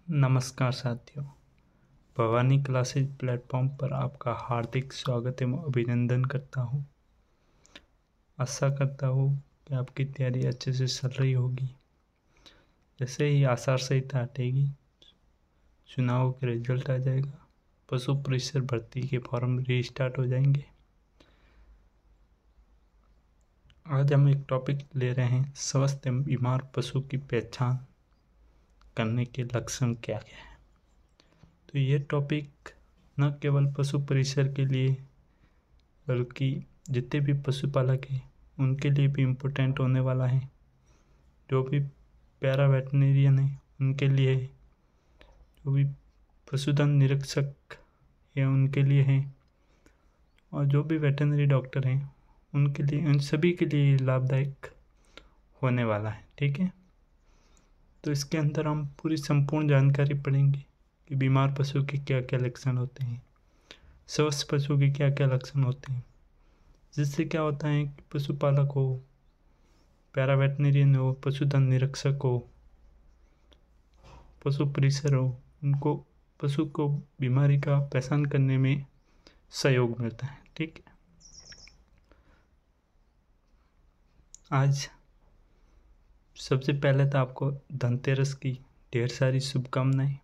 नमस्कार साथियों, Bhavani classes platform पर आपका हार्दिक स्वागत एवं अभिनंदन करता हूँ। आशा करता हूँ कि आपकी तैयारी अच्छे से चल रही होगी। जैसे ही आचार संहिता हटेगी, चुनाव के रिजल्ट आ जाएगा, पशु परिसर भर्ती के फॉर्म रीस्टार्ट हो जाएंगे। आज हम एक टॉपिक ले रहे हैं, स्वस्थ एवं बीमार पशु की पहचान करने के लक्षण क्या क्या है। तो ये टॉपिक न केवल पशु परिसर के लिए बल्कि जितने भी पशुपालक हैं उनके लिए भी इम्पोर्टेंट होने वाला है। जो भी पैरा वेटरनरियन है उनके लिए, जो भी पशुधन निरीक्षक है उनके लिए है, और जो भी वेटरनरी डॉक्टर हैं उनके लिए, उन सभी के लिए लाभदायक होने वाला है। ठीक है, तो इसके अंदर हम पूरी संपूर्ण जानकारी पढ़ेंगे कि बीमार पशु के क्या क्या लक्षण होते हैं, स्वस्थ पशु के क्या क्या लक्षण होते हैं, जिससे क्या होता है कि पशुपालक हो, पैरा वेटरनरियन हो, पशुधन निरीक्षक हो, पशु परिसर हो, उनको पशु को बीमारी का पहचान करने में सहयोग मिलता है। ठीक है, आज सबसे पहले तो आपको धनतेरस की ढेर सारी शुभकामनाएं।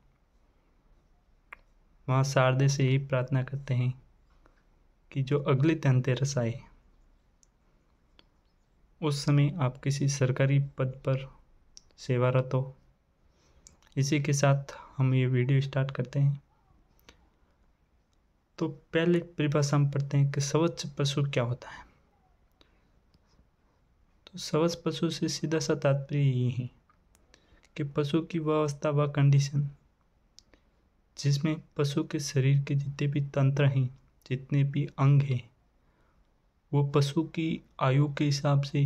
माँ शारदे से यही प्रार्थना करते हैं कि जो अगली धनतेरस आए उस समय आप किसी सरकारी पद पर सेवारत हो। इसी के साथ हम ये वीडियो स्टार्ट करते हैं। तो पहले परिभाषा हम पढ़ते हैं कि स्वस्थ पशु क्या होता है। तो स्वस्थ पशु से सीधा सा तात्पर्य ये है कि पशु की वह अवस्था, वह कंडीशन जिसमें पशु के शरीर के जितने भी तंत्र हैं, जितने भी अंग हैं, वो पशु की आयु के हिसाब से,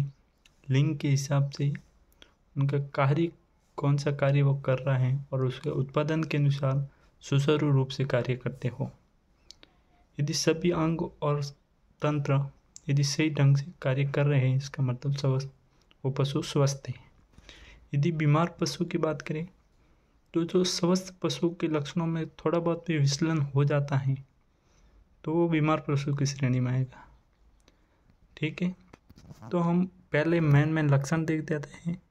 लिंग के हिसाब से उनका कार्य, कौन सा कार्य वो कर रहा है और उसके उत्पादन के अनुसार सुचारू रूप से कार्य करते हो। यदि सभी अंग और तंत्र यदि सही ढंग से कार्य कर रहे हैं, इसका मतलब स्वस्थ, वो पशु स्वस्थ है। यदि बीमार पशु की बात करें तो जो स्वस्थ पशु के लक्षणों में थोड़ा बहुत भी विचलन हो जाता है तो वो बीमार पशु की श्रेणी में आएगा। ठीक है, तो हम पहले मेन लक्षण देख देते हैं,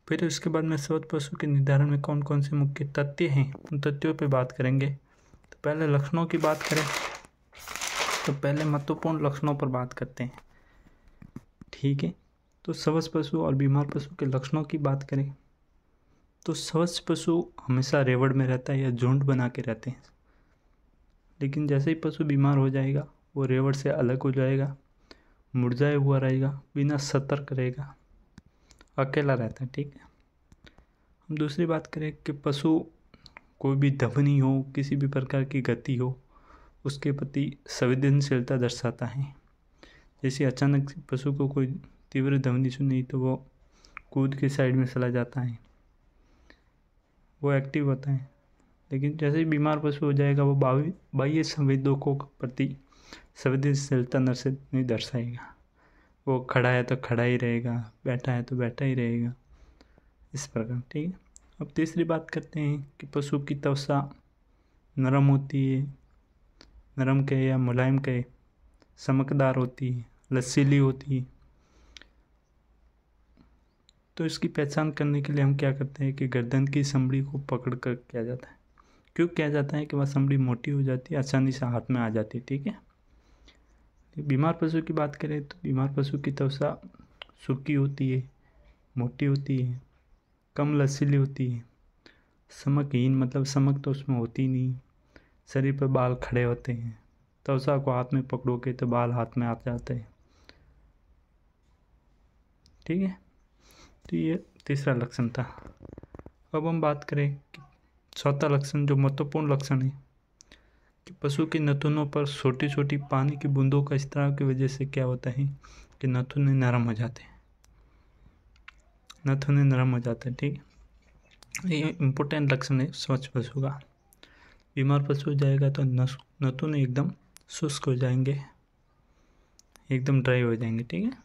फिर उसके बाद में स्वस्थ पशु के निर्धारण में कौन कौन से मुख्य तथ्य हैं उन तथ्यों पर बात करेंगे। तो पहले लक्षणों की बात करें तो पहले महत्वपूर्ण लक्षणों पर बात करते हैं। ठीक है, तो स्वस्थ पशु और बीमार पशु के लक्षणों की बात करें तो स्वस्थ पशु हमेशा रेवड़ में रहता है या झुंड बना के रहते हैं, लेकिन जैसे ही पशु बीमार हो जाएगा वो रेवड़ से अलग हो जाएगा, मुरझाया हुआ रहेगा, बिना सतर्क रहेगा, अकेला रहता है। ठीक है, हम दूसरी बात करें कि पशु कोई भी ध्वनि हो, किसी भी प्रकार की गति हो, उसके प्रति संवेदनशीलता दर्शाता है। जैसे अचानक पशु को कोई तीव्र ध्वनि सुनी तो वो कूद के साइड में चला जाता है, वो एक्टिव होता है। लेकिन जैसे ही बीमार पशु हो जाएगा वो बाह्य संवेदकों के प्रति संवेदनशीलता नहीं दर्शाएगा। वो खड़ा है तो खड़ा ही रहेगा, बैठा है तो बैठा ही रहेगा, इस प्रकार। ठीक है, अब तीसरी बात करते हैं कि पशु की त्वचा नरम होती है, नरम कहे या मुलायम कहे, चमकदार होती है, लचीली होती है। तो इसकी पहचान करने के लिए हम क्या करते हैं कि गर्दन की संबड़ी को पकड़ कर किया जाता है। क्यों किया जाता है कि वह संबड़ी मोटी हो जाती है, आसानी से हाथ में आ जाती है। ठीक है, बीमार पशु की बात करें तो बीमार पशु की त्वचा सूखी होती है, मोटी होती है, कम लचीली होती है, चमकहीन, मतलब चमक तो उसमें होती नहीं, शरीर पर बाल खड़े होते हैं, त्वचा को हाथ में पकड़ोगे तो बाल हाथ में आ जाते हैं। ठीक है, तो ये तीसरा लक्षण था। अब हम बात करें कि चौथा लक्षण, जो महत्वपूर्ण लक्षण है, कि पशु के नथुनों पर छोटी छोटी पानी की बूंदों का स्त्राव की वजह से क्या होता है कि नथुने नरम हो जाते हैं, नथुने नरम हो जाते हैं। ठीक है, ये इम्पोर्टेंट लक्षण है स्वच्छ पशु का। बीमार पशु हो जाएगा तो नथुने एकदम शुष्क हो जाएंगे, एकदम ड्राई हो जाएंगे। ठीक है,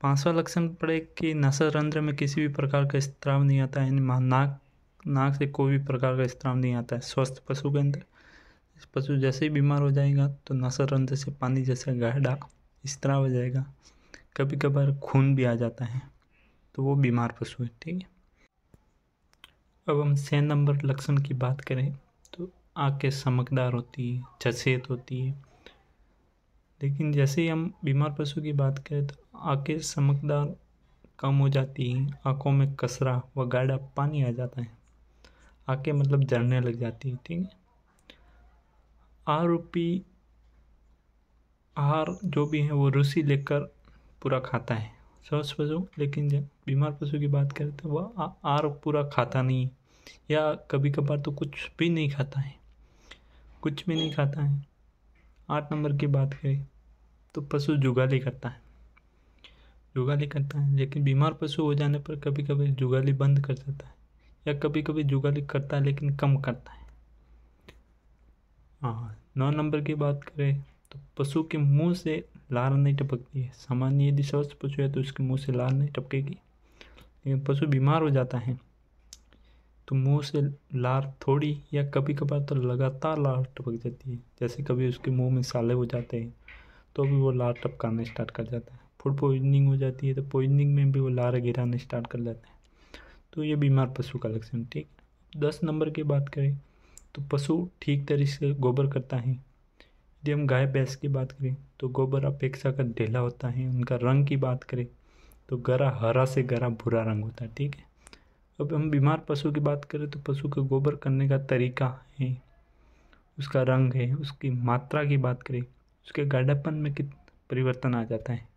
पांचवा लक्षण पड़े कि नासारंध्र में किसी भी प्रकार का स्त्राव नहीं आता है, नाक नाक से कोई भी प्रकार का स्राव नहीं आता है स्वस्थ पशु के अंदर। पशु जैसे ही बीमार हो जाएगा तो नसरंध्र से पानी जैसा गाढ़ा स्राव हो जाएगा, कभी कभार खून भी आ जाता है, तो वो बीमार पशु है। ठीक है। अब हम 6 नंबर लक्षण की बात करें तो आंखें चमकदार होती है, झसेत होती है। लेकिन जैसे ही हम बीमार पशु की बात करें तो आंखें चमकदार कम हो जाती हैं, आंखों में कसरा व गाढ़ा पानी आ जाता है, आंखें मतलब जलने लग जाती है। ठीक है। आहार जो भी है वो रूसी लेकर पूरा खाता है स्वस्थ पशु, लेकिन जब बीमार पशु की बात करें तो वह आहार पूरा खाता नहीं, या कभी कभार तो कुछ भी नहीं खाता है, कुछ भी नहीं खाता है। 8 नंबर की बात करें तो पशु जुगाली करता है, लेकिन बीमार पशु हो जाने पर कभी कभी जुगाली बंद कर देता है, या कभी कभी जुगाली करता है लेकिन कम करता है। हाँ, 9 नंबर की बात करें तो पशु के मुंह से लार नहीं टपकती है। सामान्य यदि स्वस्थ पशु है तो उसके मुंह से लार नहीं टपकेगी, लेकिन पशु बीमार हो जाता है तो मुंह से लार थोड़ी या कभी कभार तो लगातार लार टपक जाती है। जैसे कभी उसके मुंह में साले हो जाते हैं तो भी वो लार टपकाना स्टार्ट कर जाता है। फूड पॉइजनिंग हो जाती है तो पॉइजनिंग में भी वो लार गिराना स्टार्ट कर जाता है, तो ये बीमार पशु का लक्षण। ठीक। 10 नंबर की बात करें तो पशु ठीक तरीके से गोबर करता है। यदि हम गाय भैंस की बात करें तो गोबर अपेक्षाकृत ढीला होता है। उनका रंग की बात करें तो गहरा हरा से गहरा भूरा रंग होता है। ठीक है। अब हम बीमार पशु की बात करें तो पशु का गोबर करने का तरीका है, उसका रंग है, उसकी मात्रा की बात करें, उसके गाढ़ापन में कितना परिवर्तन आ जाता है।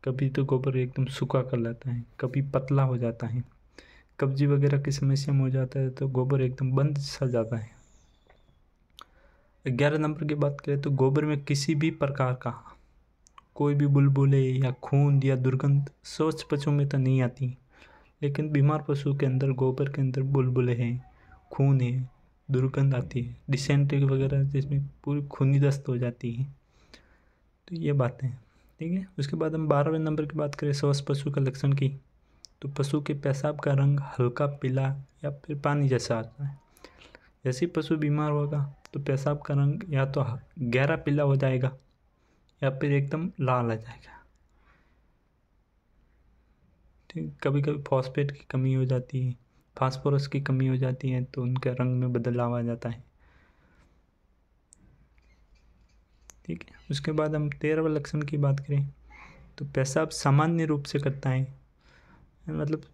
कभी तो गोबर एकदम सूखा कर लेता है, कभी पतला हो जाता है, कब्जी वगैरह की समस्या में हो जाता है तो गोबर एकदम बंद सा जाता है। 11 नंबर की बात करें तो गोबर में किसी भी प्रकार का कोई भी बुलबुले या खून या दुर्गंध स्वस्थ पशु में तो नहीं आती, लेकिन बीमार पशु के अंदर गोबर के अंदर बुलबुले हैं, खून है, दुर्गंध आती है, डिसेंट्री वगैरह जिसमें पूरी खूनी दस्त हो जाती है। तो ये बातें हैं। ठीक है। उसके बाद हम 12वें नंबर की बात करें स्वस्थ पशु का लक्षण की, तो पशु के पेशाब का रंग हल्का पीला या फिर पानी जैसा आता है। जैसे ही पशु बीमार होगा तो पेशाब का रंग या तो गहरा पीला हो जाएगा या फिर एकदम लाल आ जाएगा। ठीक। कभी कभी फॉस्फेट की कमी हो जाती है, फास्फोरस की कमी हो जाती है तो उनके रंग में बदलाव आ जाता है। ठीक है। उसके बाद हम 13वें लक्षण की बात करें तो पेशाब सामान्य रूप से करता है, मतलब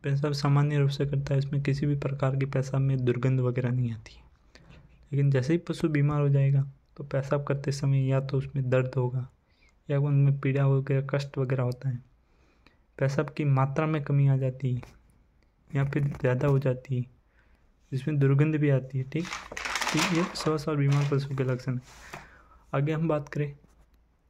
पेशाब सामान्य रूप से करता है, इसमें किसी भी प्रकार की पेशाब में दुर्गंध वगैरह नहीं आती है। लेकिन जैसे ही पशु बीमार हो जाएगा तो पेशाब करते समय या तो उसमें दर्द होगा या उनमें पीड़ा वगैरह कष्ट वगैरह होता है, पेशाब की मात्रा में कमी आ जाती है या फिर ज़्यादा हो जाती है, जिसमें दुर्गंध भी आती है। ठीक। ये स्वस्थ और बीमार पशु के लक्षण है। आगे हम बात करें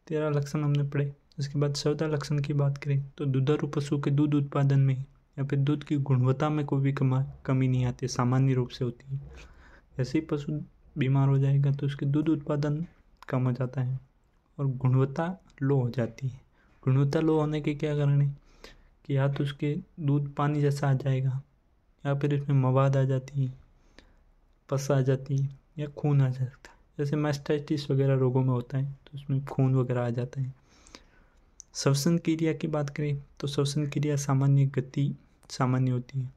13 लक्षण हमने पढ़े। उसके बाद 14 लक्षण की बात करें तो दुधारू पशु के दूध उत्पादन में या फिर दूध की गुणवत्ता में कोई भी कमी नहीं आती, सामान्य रूप से होती है। जैसे ही पशु बीमार हो जाएगा तो उसके दूध उत्पादन कम हो जाता है और गुणवत्ता लो हो जाती है। गुणवत्ता लो होने के क्या कारण है कि या तो उसके दूध पानी जैसा आ जाएगा या फिर इसमें मवाद आ जाती है, पस आ जाती है या खून आ जाता है। जैसे मैस्टाइटिस वगैरह रोगों में होता है तो उसमें खून वगैरह आ जाता है। श्वसन क्रिया की बात करें तो श्वसन क्रिया सामान्य गति सामान्य होती है।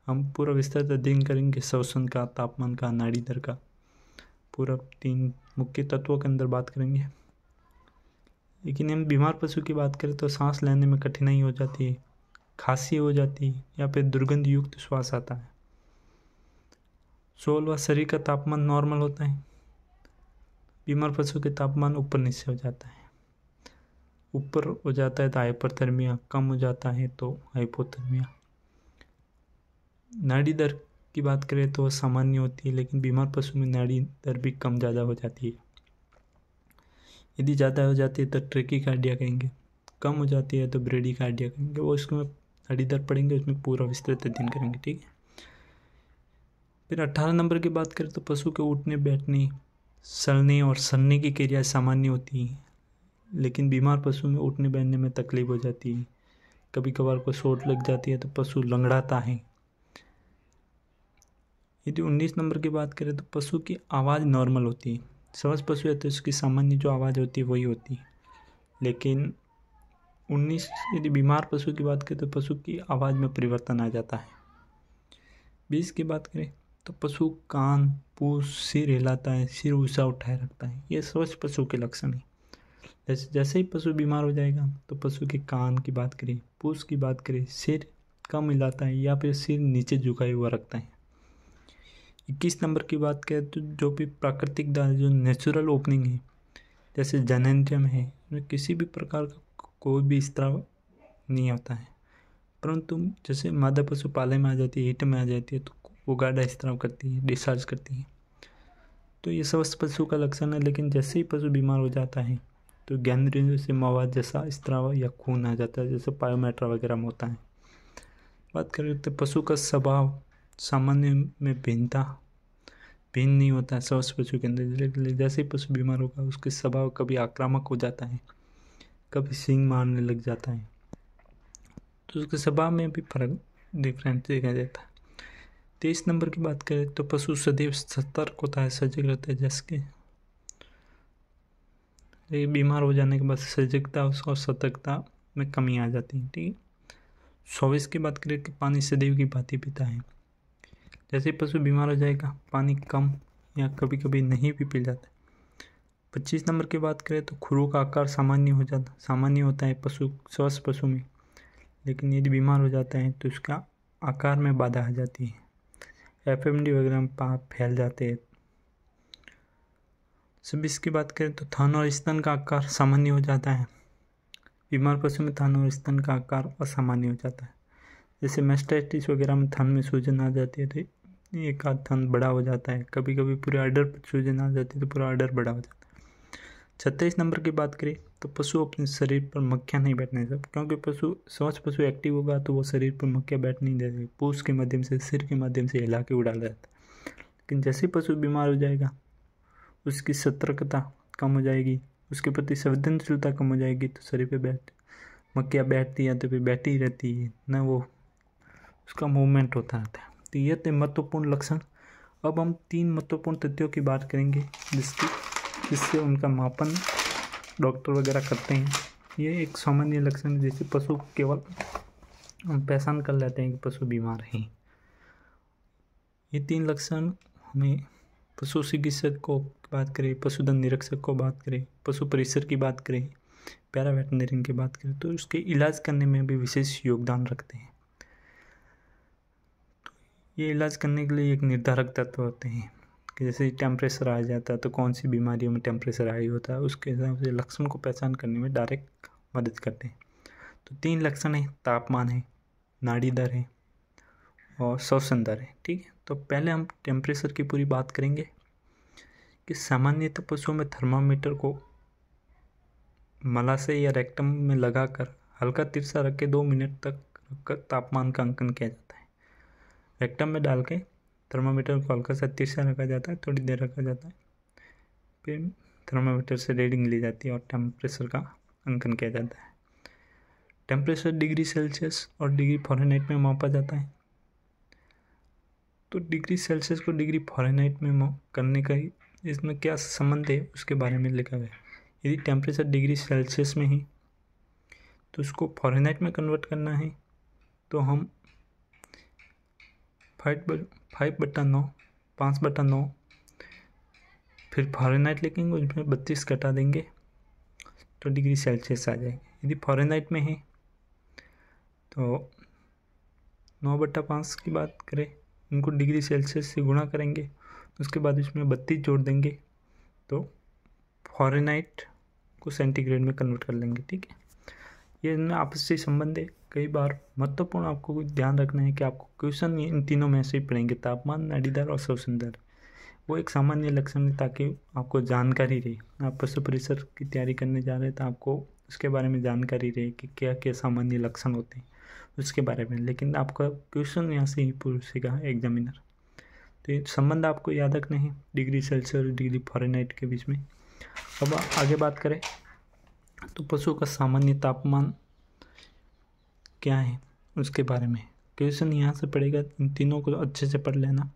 हम पूरा विस्तृत अध्ययन करेंगे श्वसन का, तापमान का, नाड़ी दर का, पूरा 3 मुख्य तत्वों के अंदर बात करेंगे। लेकिन हम बीमार पशु की बात करें तो सांस लेने में कठिनाई हो जाती है, खांसी हो जाती है या फिर दुर्गंध युक्त श्वास आता है। 16वां शरीर का तापमान नॉर्मल होता है, बीमार पशु के तापमान ऊपर नीचे हो जाता है। ऊपर हो जाता है तो हाइपरथर्मिया, कम हो जाता है तो हाइपोथर्मिया। नाड़ी दर की बात करें तो सामान्य होती है, लेकिन बीमार पशु में नाड़ी दर भी कम ज़्यादा हो जाती है। यदि ज़्यादा हो जाती है तो ट्रेकीकार्डिया कहेंगे, कम हो जाती है तो ब्रेडीकार्डिया कहेंगे। वो इसमें नाड़ी दर पढ़ेंगे, उसमें पूरा विस्तृत अध्ययन करेंगे। ठीक है। फिर 18 नंबर की बात करें तो पशु के उठने बैठने, चलने और सलने की क्रिया सामान्य होती है, लेकिन बीमार पशु में उठने बैठने में तकलीफ हो जाती है। कभी कभार को चोट लग जाती है तो पशु लंगड़ाता है, यदि 19 नंबर की बात करें तो पशु की आवाज़ नॉर्मल होती है। स्वस्थ पशु है तो उसकी सामान्य जो आवाज़ होती है वही होती है। लेकिन 19 यदि बीमार पशु की बात करें तो पशु की आवाज़ में परिवर्तन आ जाता है। 20 की बात करें तो पशु कान, पूंछ, सिर हिलाता है, सिर ऊंचा उठाए रखता है। ये स्वस्थ पशु के लक्षण है। जैसे ही पशु बीमार हो जाएगा तो पशु के कान की बात करें, पूंछ की बात करें, सिर कम हिलाता है या फिर सिर नीचे झुकाए हुआ रखता है। 21 नंबर की बात करें तो जो भी प्राकृतिक द्वार जो नेचुरल ओपनिंग है जैसे जननेंद्रियम है, उसमें किसी भी प्रकार का कोई भी स्त्राव नहीं होता है। परंतु जैसे मादा पशु पाले में आ जाती है, हिट में आ जाती है तो वो गाढ़ा स्त्राव करती है, डिस्चार्ज करती है। तो ये स्वस्थ पशु का लक्षण है। लेकिन जैसे ही पशु बीमार हो जाता है तो ज्ञानेंद्रियों से मवाद जैसा स्त्राव या खून आ जाता है, जैसे पायोमेट्रा वगैरह में होता है। बात करें तो पशु का स्वभाव सामान्य में भिन्न नहीं होता है स्वस्थ पशु के अंदर। जैसे ही पशु बीमार होगा उसके स्वभाव कभी आक्रामक हो जाता है, कभी सींग मारने लग जाता है, तो उसके स्वभाव में भी फर्क डिफरेंट देखा जाता है। 23 नंबर की बात करें तो पशु सदैव सतर्क होता है, सजग रहता है। जैसे कि बीमार हो जाने के बाद सजगता और सतर्कता में कमी आ जाती है। ठीक है। 24 की बात करें कि पानी सदैव की भांति पीता है। जैसे पशु बीमार हो जाएगा पानी कम या कभी कभी नहीं भी पी जाता है। 25 नंबर की बात करें तो खुरों का आकार सामान्य होता है पशु स्वस्थ पशु में। लेकिन यदि बीमार हो जाता है तो उसका आकार में बाधा आ जाती है, एफएमडी वगैरह में पाप फैल जाते हैं। 26 की बात करें तो थन और स्तन का आकार सामान्य हो जाता है। बीमार पशु में थन और स्तन का आकार असामान्य हो जाता है। जैसे मैस्टाइटिस वगैरह में थन में सूजन आ जाती है तो एक आध थन बड़ा हो जाता है, कभी कभी पूरे अडर पर सूजन आ जाती है तो पूरा अडर बड़ा हो जाता है। 36 नंबर की बात करें तो पशु अपने शरीर पर मक्खियाँ नहीं बैठने देते, क्योंकि स्वस्थ पशु एक्टिव होगा तो वो शरीर पर मक्खियाँ बैठ नहीं देते, पूंछ के माध्यम से, सिर के माध्यम से हिला के उड़ा देता है। लेकिन जैसे पशु बीमार हो जाएगा उसकी सतर्कता कम हो जाएगी, उसके प्रति संवेदनशीलता कम हो जाएगी, तो शरीर पे मक्खियाँ बैठती है तो फिर बैठी ही रहती है ना, वो उसका मूवमेंट होता रहता है। तो ये थे महत्वपूर्ण लक्षण। अब हम 3 महत्वपूर्ण तथ्यों की बात करेंगे जिससे उनका मापन डॉक्टर वगैरह करते हैं। ये एक सामान्य लक्षण है जैसे पशु केवल हम पहचान कर लेते हैं कि पशु बीमार हैं। ये 3 लक्षण हमें पशु चिकित्सक को बात करें, पशुधन निरीक्षक को बात करें, पशु परिसर की बात करें, पैरा वेटरनरी की बात करें तो उसके इलाज करने में भी विशेष योगदान रखते हैं। तो ये इलाज करने के लिए एक निर्धारक तत्व होते हैं कि जैसे टेम्परेचर आ जाता है तो कौन सी बीमारियों में टेम्परेचर हाई होता है, उसके हिसाब से लक्षण को पहचान करने में डायरेक्ट मदद करते हैं। तो 3 लक्षण है, तापमान है, नाड़ी दर है और श्वसन दर है। ठीक है। तो पहले हम टेम्परेचर की पूरी बात करेंगे कि सामान्यतः पशुओं में थर्मामीटर को मलाशय या रेक्टम में लगाकर हल्का तिरछा रख के 2 मिनट तक रखकर तापमान का अंकन किया जाता है। रेक्टम में डाल के थर्मामीटर को हल्का सा तिरछा रखा जाता है, थोड़ी देर रखा जाता है, फिर थर्मामीटर से रीडिंग ली जाती है और टेम्परेचर का अंकन किया जाता है। टेम्परेचर डिग्री सेल्सियस और डिग्री फ़ारेनहाइट में मापा जाता है। तो डिग्री सेल्सियस को डिग्री फ़ारेनहाइट में करने का इसमें क्या संबंध है उसके बारे में लिखा गया। यदि टेम्परेचर डिग्री सेल्सियस में है तो उसको फ़ारेनहाइट में कन्वर्ट करना है तो हम 5/9 फिर फ़ारेनहाइट लिखेंगे, उसमें 32 घटा देंगे तो डिग्री सेल्सियस आ जाएगी। यदि फ़ारेनहाइट में है तो 9/5 की बात करें, उनको डिग्री सेल्सियस से गुणा करेंगे, उसके बाद उसमें 32 जोड़ देंगे तो फ़ारेनहाइट को सेंटीग्रेड में कन्वर्ट कर लेंगे। ठीक है। ये इनमें आपसी संबंध है। कई बार महत्वपूर्ण आपको ध्यान रखना है कि आपको क्वेश्चन इन तीनों में से ही पढ़ेंगे, तापमान, नाड़ी दर और श्वसन दर। वो एक सामान्य लक्षण है ताकि आपको जानकारी रहे। आप पशु परिसर की तैयारी करने जा रहे हैं तो आपको उसके बारे में जानकारी रहे कि क्या क्या सामान्य लक्षण होते हैं उसके बारे में। लेकिन आपका क्वेश्चन यहाँ से ही पूछेगा एग्जामिनर, तो ये संबंध आपको याद रखना है डिग्री सेल्सियस और डिग्री फ़ारेनहाइट के बीच में। अब आगे बात करें तो पशु का सामान्य तापमान क्या है उसके बारे में क्वेश्चन यहाँ से पड़ेगा। इन तीनों को अच्छे से पढ़ लेना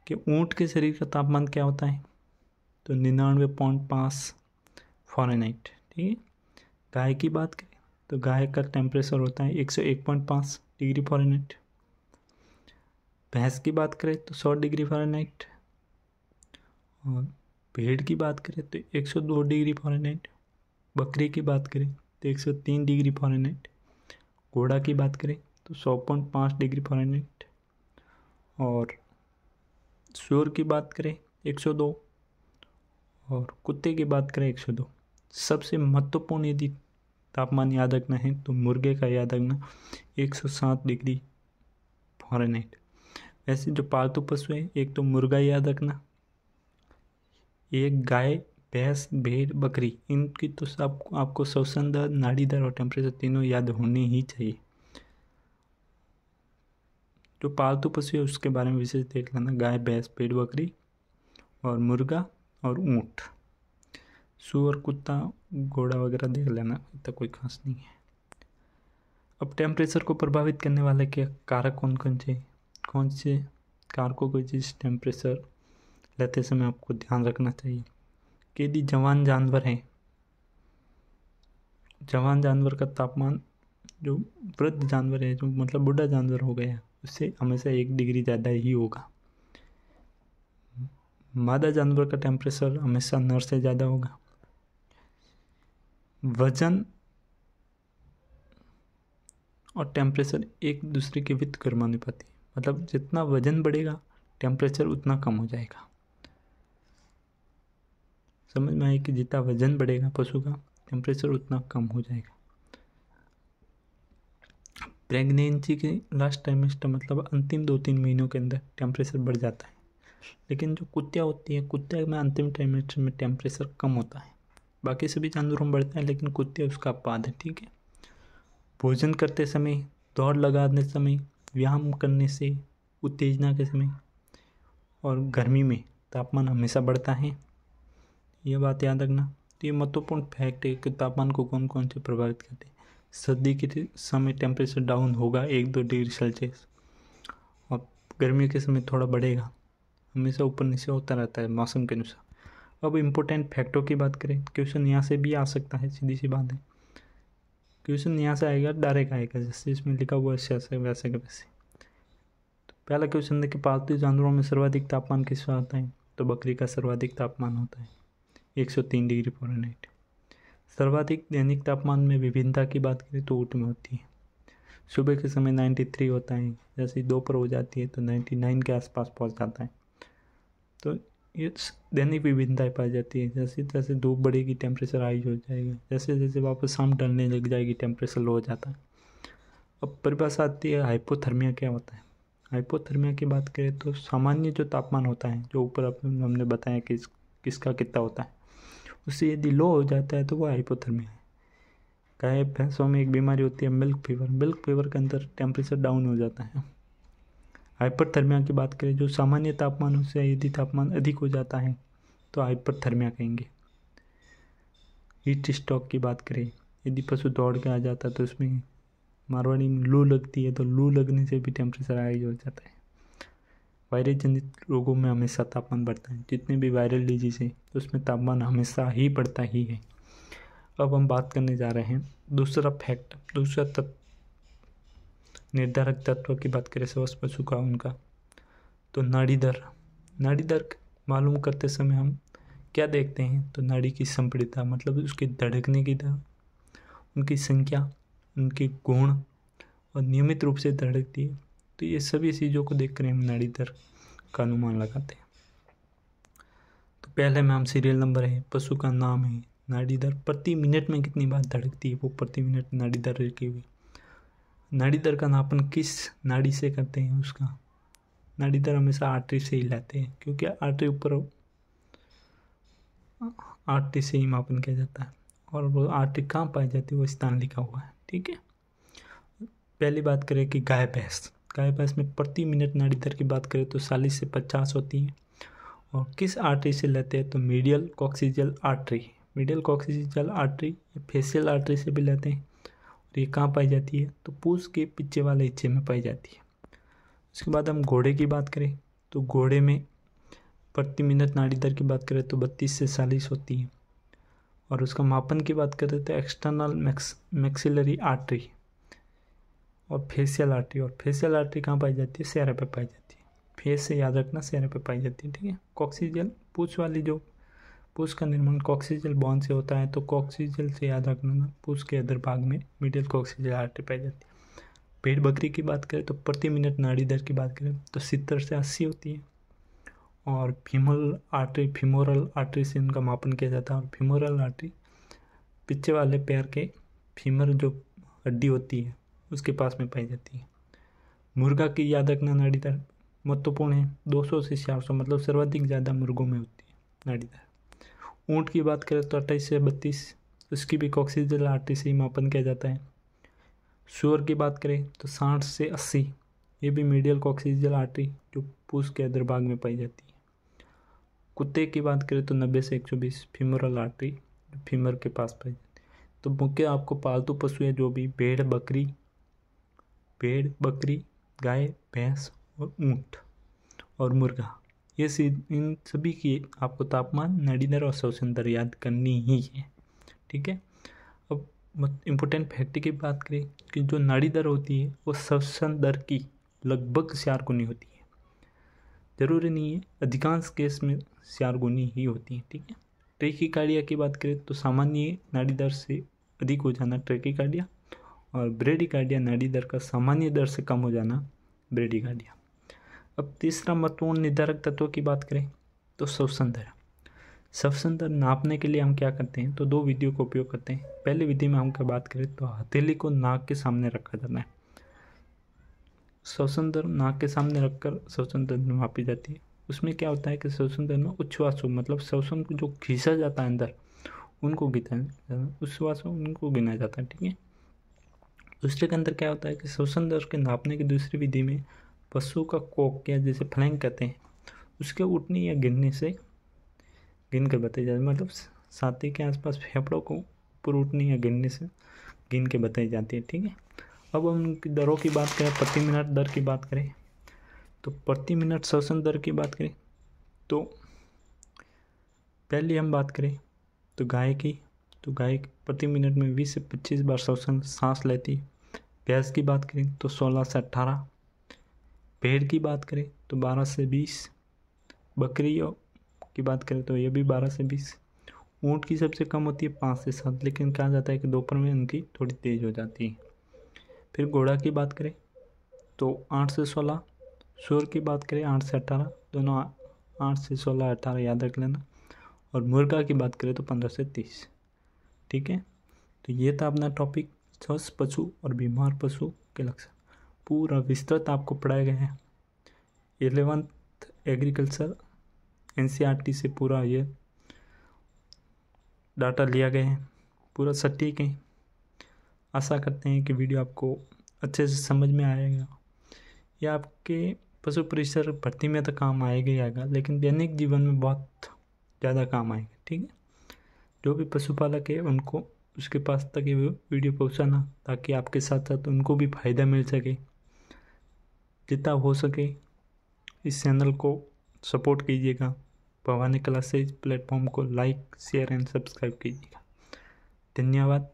कि ऊँट के शरीर का तापमान क्या होता है, तो 99.5 फ़ारेनहाइट। ठीक है। गाय की बात करें तो गाय का टेम्परेचर होता है 101.5 डिग्री फ़ारेनहाइट। भैंस की बात करें तो 100 डिग्री फ़ारेनहाइट। और भेड़ की बात करें तो 102 डिग्री फ़ारेनहाइट। बकरी की बात करें तो 103 डिग्री फ़ारेनहाइट। घोड़ा की बात करें तो 100.5 डिग्री फ़ारेनहाइट। और सूअर की बात करें 102। और कुत्ते की बात करें 102। सबसे महत्वपूर्ण यदि तापमान याद रखना है तो मुर्गे का याद रखना 107 डिग्री फ़ारेनहाइट। वैसे जो पालतू पशु है, एक तो मुर्गा याद रखना, एक गाय, भैंस, भेड़, बकरी, इनकी तो सब आपको श्वसन दर, नाड़ी दर और टेम्परेचर तीनों याद होने ही चाहिए। जो पालतू पशु है उसके बारे में विशेष देख लेना, गाय, भैंस, भेड़, बकरी और मुर्गा और ऊँट। सूअर, कुत्ता, घोड़ा वगैरह देख लेना, इतना कोई खास नहीं है। अब टेम्परेचर को प्रभावित करने वाले के कारक कौन से कारकों को जिस टेम्परेचर लेते समय आपको ध्यान रखना चाहिए कि यदि जवान जानवर का तापमान, जो वृद्ध जानवर है, जो मतलब बूढ़ा जानवर हो गया, उससे हमेशा 1 डिग्री ज़्यादा ही होगा। मादा जानवर का टेम्परेचर हमेशा नर से ज़्यादा होगा। वजन और टेम्परेचर एक दूसरे के विपरीत कर्मानुपाती, मतलब जितना वजन बढ़ेगा टेम्परेचर उतना कम हो जाएगा। समझ में आए कि जितना वजन बढ़ेगा पशु का, टेम्परेचर उतना कम हो जाएगा। प्रेगनेंसी के लास्ट ट्राइमेस्टर मतलब अंतिम 2-3 महीनों के अंदर टेम्परेचर बढ़ जाता है, लेकिन जो कुत्तियाँ होती है, कुत्ते में अंतिम ट्राइमेस्टर में टेम्परेचर कम होता है। बाकी सभी जानवरों में बढ़ता है, लेकिन कुत्ते उसका अपवाद है। ठीक है। भोजन करते समय, दौड़ लगाने समय, व्यायाम करने से, उत्तेजना के समय और गर्मी में तापमान हमेशा बढ़ता है। ये बात याद रखना। तो ये महत्वपूर्ण फैक्ट है कि तापमान को कौन कौन से प्रभावित करते हैं। सर्दी के समय टेम्परेचर डाउन होगा 1-2 डिग्री सेल्सियस, और गर्मी के समय थोड़ा बढ़ेगा। हमेशा ऊपर नीचे होता रहता है मौसम के अनुसार। अब इम्पोर्टेंट फैक्टों की बात करें, क्वेश्चन यहाँ से भी आ सकता है, सीधी सी बात है। क्वेश्चन यहाँ से आएगा, डायरेक्ट आएगा, जैसे इसमें लिखा हुआ है वैसे के वैसे। तो पहला क्वेश्चन है कि पालतू जानवरों में सर्वाधिक तापमान किसका आता है, तो बकरी का सर्वाधिक तापमान होता है 103 डिग्री फ़ारेनहाइट। सर्वाधिक दैनिक तापमान में विभिन्नता की बात करें तो ऊँट में होती है। सुबह के समय 93 होता है, जैसे दोपहर हो जाती है तो 99 के आसपास पहुंच जाता है। तो ये दैनिक विभिन्नताएं पाई जाती है। जैसे जैसे धूप बढ़ेगी टेम्परेचर हाई हो जाएगा, जैसे जैसे वापस शाम ढलने लग जाएगी टेम्परेचर लो हो जाता है। अब परिभाषा आती है हाइपोथर्मिया क्या होता है। हाइपोथर्मिया की बात करें तो सामान्य जो तापमान होता है, जो ऊपर हमने बताया कि किसका कितना होता है, उससे यदि लो हो जाता है तो वो हाइपोथर्मिया है। गाय भैंसों में एक बीमारी होती है मिल्क फीवर। मिल्क फीवर के अंदर टेम्परेचर डाउन हो जाता है। हाइपरथर्मिया की बात करें, जो सामान्य तापमान से यदि तापमान अधिक हो जाता है तो हाइपरथर्मिया कहेंगे। हीट स्ट्रोक की बात करें, यदि पशु दौड़ के आ जाता है तो उसमें मारवाड़ी में लू लगती है, तो लू लगने से भी टेम्परेचर हाई हो जाता है। वायरस जनित रोगों में हमेशा तापमान बढ़ता है। जितने भी वायरल डिजीज है तो उसमें तापमान हमेशा ही बढ़ता ही है। अब हम बात करने जा रहे हैं दूसरा तत्व, निर्धारक तत्व की बात करें स्वस्थ पशु का, उनका तो नाड़ी दर मालूम करते समय हम क्या देखते हैं, तो नाड़ी की संपीड़ितता, मतलब उसके धड़कने की दर, उनकी संख्या, उनके गुण, और नियमित रूप से धड़कती है। तो ये सभी चीज़ों को देख कर हम नाड़ी दर का अनुमान लगाते हैं। तो पहले में हम सीरियल नंबर है, पशु का नाम है, नाड़ी दर प्रति मिनट में कितनी बार धड़कती है, वो प्रति मिनट नाड़ी दर रखी हुई। नाड़ी दर का नापन किस नाड़ी से करते हैं, उसका नाड़ी दर हमेशा आर्टरी से ही लेते हैं, क्योंकि आर्टरी ऊपर आर्टरी से ही मापन किया जाता है, और वो आर्टरी कहाँ पाई जाती है वो स्थान लिखा हुआ है। ठीक है। पहली बात करें कि गाय भैंस में प्रति मिनट नाड़ी दर की बात करें तो 40 से 50 होती है। और किस आर्टरी से लेते हैं, तो medial coccygeal artery facial artery से भी लेते हैं। और ये कहाँ पाई जाती है, तो पूंछ के पीछे वाले हिस्से में पाई जाती है। उसके बाद हम घोड़े की बात करें तो घोड़े में प्रति मिनट नाड़ी दर की बात करें तो 32 से 40 होती है। और उसका मापन की बात करें तो एक्सटर्नल मैक्सिलरी आर्टरी और फेशियल आर्टरी। और फेशियल आर्टरी कहाँ पाई जाती है? चेहरे पे पाई जाती है। फेस से याद रखना, चेहरे पे पाई जाती है, ठीक है। कॉक्सिजियल पूंछ वाली, जो पूंछ का निर्माण कॉक्सिजियल बोन से होता है, तो कॉक्सिजियल से याद रखना ना, पूंछ के अदर भाग में मीडियल कॉक्सिजियल आर्टरी पाई जाती है। भेड़ बकरी की बात करें तो प्रति मिनट नाड़ी दर की बात करें तो 70 से 80 होती है। और फीमोरल आर्टरी से इनका मापन किया जाता है। और फीमोरल आर्टरी पीछे वाले पैर के फीमर जो हड्डी होती है उसके पास में पाई जाती है। मुर्गा की याद रखना नाड़ी दर महत्वपूर्ण है, 200 से 400, मतलब सर्वाधिक ज़्यादा मुर्गों में होती है नाड़ी दर। ऊँट की बात करें तो 28 से 32, उसकी भी कॉक्सिजियल आर्टरी से ही मापन किया जाता है। शुअर की बात करें तो 60 से 80, ये भी मीडियल कॉक्सिजियल आर्टरी जो पूंछ के अदर भाग में पाई जाती है। कुत्ते की बात करें तो 90 से 120 फीमोरल आर्टरी फीमर के पास पाई जाती है। तो मुख्य आपको पालतू पशु है जो भी भेड़ बकरी, गाय, भैंस और ऊँट और मुर्गा, ये इन सभी की आपको तापमान, नाड़ी दर और श्वसन दर याद करनी ही है, ठीक है। अब इम्पोर्टेंट फैक्ट की बात करें कि जो नाड़ी दर होती है वो श्वसन दर की लगभग 4 गुनी होती है। जरूरी नहीं है, अधिकांश केस में 4 गुनी ही होती है, ठीक है। ट्रैकीकार्डिया की बात करें तो सामान्य नाड़ी दर से अधिक हो जाना ट्रैकीकार्डिया, और ब्रेडीकार्डिया नाड़ी दर का सामान्य दर से कम हो जाना ब्रेडीकार्डिया। अब तीसरा महत्वपूर्ण निर्धारक तत्व की बात करें तो श्वसन दर। श्वसन दर नापने के लिए हम क्या करते हैं, तो 2 विधियों का उपयोग करते हैं। पहली विधि में हम क्या बात करें तो हथेली को नाक के सामने रखा जाता है। श्वसन दर नाक के सामने रखकर श्वसन दर मापी जाती है। उसमें क्या होता है कि श्वसन दर में उच्छ्वासों, मतलब श्वसन को जो खींचा जाता है अंदर, उनको उच्छ्वासों उनको गिना जाता है, ठीक है। दूसरे के अंदर क्या होता है कि श्वसन दर के नापने की दूसरी विधि में पशु का कोक या जैसे फ्लैंक कहते हैं, उसके उठने या गिरने से गिन कर बताई जाती है, मतलब छाती के आसपास फेफड़ों को ऊपर उठने या गिरने से गिन के बताई जाती है, ठीक है। अब हम उनकी दरों की बात करें, प्रति मिनट दर की बात करें तो प्रति मिनट श्वसन दर की बात करें तो पहले हम बात करें तो गाय प्रति मिनट में 20 से 25 बार श्वसन सांस लेती है। भैंस की बात करें तो 16 से 18, भेड़ की बात करें तो 12 से 20, बकरियों की बात करें तो ये भी 12 से 20, ऊँट की सबसे कम होती है 5 से 7, लेकिन कहा जाता है कि दोपहर में उनकी थोड़ी तेज़ हो जाती है। फिर घोड़ा की बात करें तो 8 से 16, सूअर की बात करें 8 से 18, दोनों 8 से 16 18 याद रख लेना, और मुर्गा की बात करें तो 15 से 30, ठीक है। तो ये था अपना टॉपिक, स्वस्थ पशु और बीमार पशु के लक्षण। पूरा विस्तृत आपको पढ़ाया गया है। 11th एग्रीकल्चर NCERT से पूरा ये डाटा लिया गया है, पूरा सटीक है। आशा करते हैं कि वीडियो आपको अच्छे से समझ में आएगा। यह आपके पशु परिसर भर्ती में तो काम आएगा ही आएगा, लेकिन दैनिक जीवन में बहुत ज़्यादा काम आएगा, ठीक है। जो भी पशुपालक है उनको उसके पास तक ये वीडियो पहुंचाना, ताकि आपके साथ साथ उनको भी फ़ायदा मिल सके। जितना हो सके इस चैनल को सपोर्ट कीजिएगा। भवानी क्लासेज प्लेटफॉर्म को लाइक, शेयर एंड सब्सक्राइब कीजिएगा। धन्यवाद।